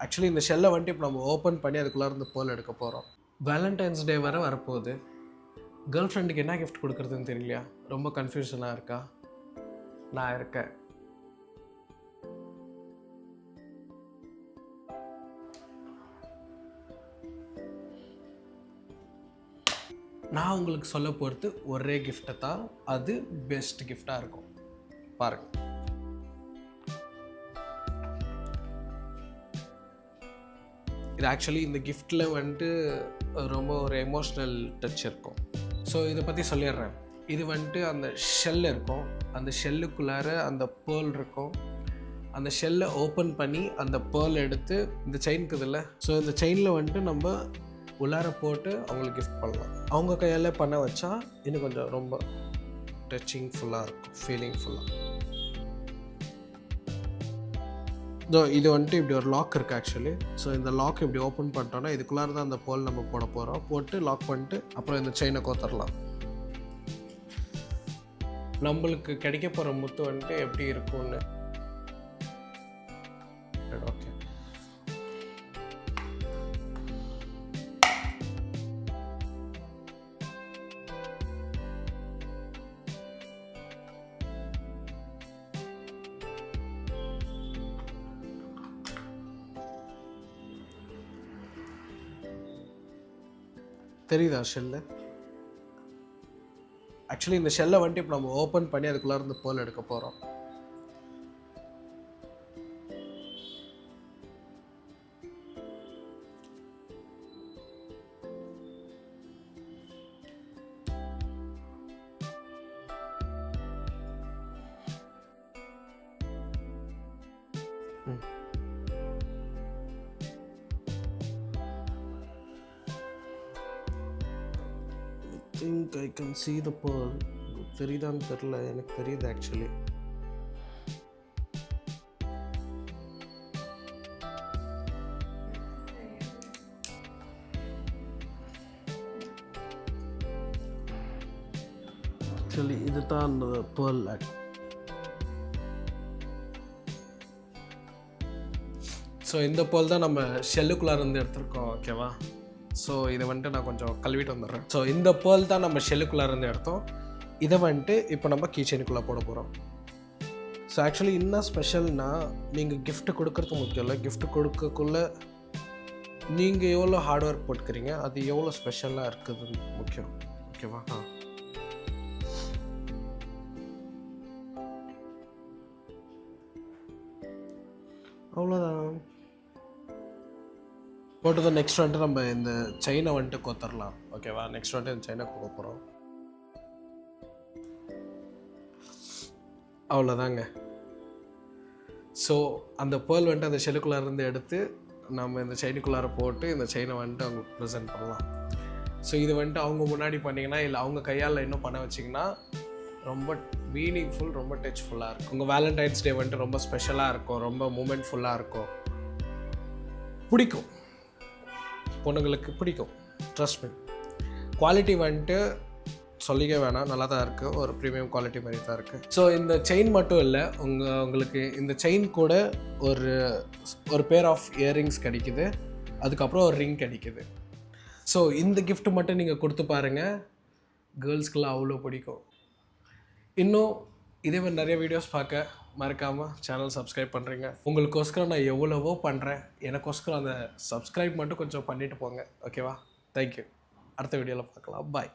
Actually இந்த ஷெல்லை வந்துட்டு இப்போ நம்ம ஓப்பன் பண்ணி அதுக்குள்ளே இருந்து பேர்ல் எடுக்க போகிறோம். வேலண்டைன்ஸ் டே வர வரப்போகுது. கேர்ள் ஃப்ரெண்டுக்கு என்ன கிஃப்ட் கொடுக்குறதுன்னு தெரியலையா? ரொம்ப கன்ஃபியூஷனாக இருக்கா? நான் இருக்கேன். நான் உங்களுக்கு சொல்ல போகிறது ஒரே கிஃப்ட்டை தான். அது பெஸ்ட் கிஃப்டாக இருக்கும். பாருங்கள். இது ஆக்சுவலி இந்த கிஃப்டில் வந்துட்டு ரொம்ப ஒரு எமோஷ்னல் டச் இருக்கும். ஸோ இதை பற்றி சொல்லிடுறேன். இது வந்துட்டு அந்த ஷெல் இருக்கும். அந்த ஷெல்லுக்குள்ளார அந்த பேர்ல் இருக்கும். அந்த ஷெல்லை ஓப்பன் பண்ணி அந்த பேர்ல் எடுத்து இந்த செயினுக்கு இதில், ஸோ இந்த செயினில் வந்துட்டு நம்ம உள்ளார போட்டு அவங்களுக்கு கிஃப்ட் பண்ணலாம். அவங்க கையால் பண்ண வச்சா இன்னும் கொஞ்சம் ரொம்ப டச்சிங் ஃபுல்லாக இருக்கும், ஃபீலிங் ஃபுல்லாக. இது வந்துட்டு இப்படி ஒரு லாக் இருக்குது ஆக்சுவலி. ஸோ இந்த லாக் இப்படி ஓப்பன் பண்ணிட்டோன்னா இதுக்குள்ளார தான் அந்த பேர்ல் நம்ம போட போகிறோம். போட்டு லாக் பண்ணிட்டு அப்புறம் இந்த செயினை கோத்தரலாம். நம்மளுக்கு கிடைக்க போகிற முத்து வந்துட்டு எப்படி இருக்கும்னு. ஓகே, தெரியுதா ஷெல்லு? ஆக்சுவலி இந்த ஷெல்லை வந்துட்டு இப்போ நம்ம ஓப்பன் பண்ணி அதுக்குள்ளே இருந்து பேர்ல் எடுக்க போகிறோம். think I can see the pearl. தெரியுதான்னு தெரியல, எனக்கு தெரியுது ஆக்சுவலி. ஆக்சுவலி இதுதான் அந்த பேர்ல். ஸோ இந்த பேர்ல் தான் நம்ம ஷெல்லுக்குள்ளார இருந்து எடுத்திருக்கோம். ஓகேவா? ஸோ இதை வந்துட்டு நான் கொஞ்சம் கழுவிட்டு வந்துடுறேன். ஸோ இந்த பேர்ல் தான் நம்ம ஷெல்லுக்குள்ளே இருந்து எடுத்தோம். இதை வந்துட்டு இப்போ நம்ம கீச்செயினுக்குள்ளே போட போகிறோம். ஸோ ஆக்சுவலி என்ன ஸ்பெஷல்னால், நீங்கள் கிஃப்ட்டு கொடுக்குறது முக்கியம் இல்லை, கிஃப்ட்டு கொடுக்கக்குள்ளே நீங்கள் எவ்வளோ ஹார்ட் ஒர்க் போட்டுக்கிறீங்க, அது எவ்வளோ ஸ்பெஷலாக இருக்குதுன்னு முக்கியம். ஓகேவா? அவ்வளோதான். போட்டது நெக்ஸ்ட் வந்துட்டு நம்ம இந்த செயினை வந்துட்டு கொத்தரலாம். ஓகேவா? நெக்ஸ்ட் வந்துட்டு இந்த செயினை கொக்க போகிறோம். அவ்வளோதாங்க. ஸோ அந்த பேர்ல் வந்துட்டு அந்த ஷெல்லுக்குள்ளார இருந்து எடுத்து நம்ம இந்த செயினுக்குள்ளார போட்டு இந்த செயினை வந்துட்டு அவங்களுக்கு ப்ரெசென்ட் பண்ணலாம். ஸோ இது வந்துட்டு அவங்க முன்னாடி பண்ணிங்கன்னா, இல்லை அவங்க கையால் இன்னும் பண்ண வச்சிங்கன்னா ரொம்ப மீனிங்ஃபுல், ரொம்ப டச்ஃபுல்லாக இருக்கும். உங்கள் வேலண்டைன்ஸ் டே வந்துட்டு ரொம்ப ஸ்பெஷலாக இருக்கும், ரொம்ப மூமெண்ட்ஃபுல்லாக இருக்கும், பிடிக்கும், பொண்ணுங்களுக்கு பிடிக்கும். Trust me. குவாலிட்டி வந்துட்டு சொல்லிக்க வேணாம், நல்லா தான் இருக்குது, ஒரு ப்ரீமியம் குவாலிட்டி மாதிரி தான் இருக்குது. ஸோ இந்த செயின் மட்டும் இல்லை, உங்களுக்கு இந்த செயின் கூட ஒரு பேர் ஆஃப் இயரிங்ஸ் கிடைக்குது, அதுக்கப்புறம் ஒரு ரிங் கிடைக்குது. ஸோ இந்த கிஃப்ட் மட்டும் நீங்கள் கொடுத்து பாருங்கள், கேர்ள்ஸ்க்கெல்லாம் அவ்வளோ பிடிக்கும். இன்னும் இதே மாதிரி நிறைய வீடியோஸ் பார்க்க மறக்காமல் சேனல் சப்ஸ்கிரைப் பண்ணுறீங்க. உங்களுக்கோஸ்கரம் நான் எவ்வளவோ பண்ணுறேன், எனக்கோஸ்கரம் அந்த சப்ஸ்கிரைப் மட்டும் கொஞ்சம் பண்ணிவிட்டு போங்க. ஓகேவா? தேங்க்யூ. அடுத்த வீடியோவில் பார்க்கலாம். பாய்.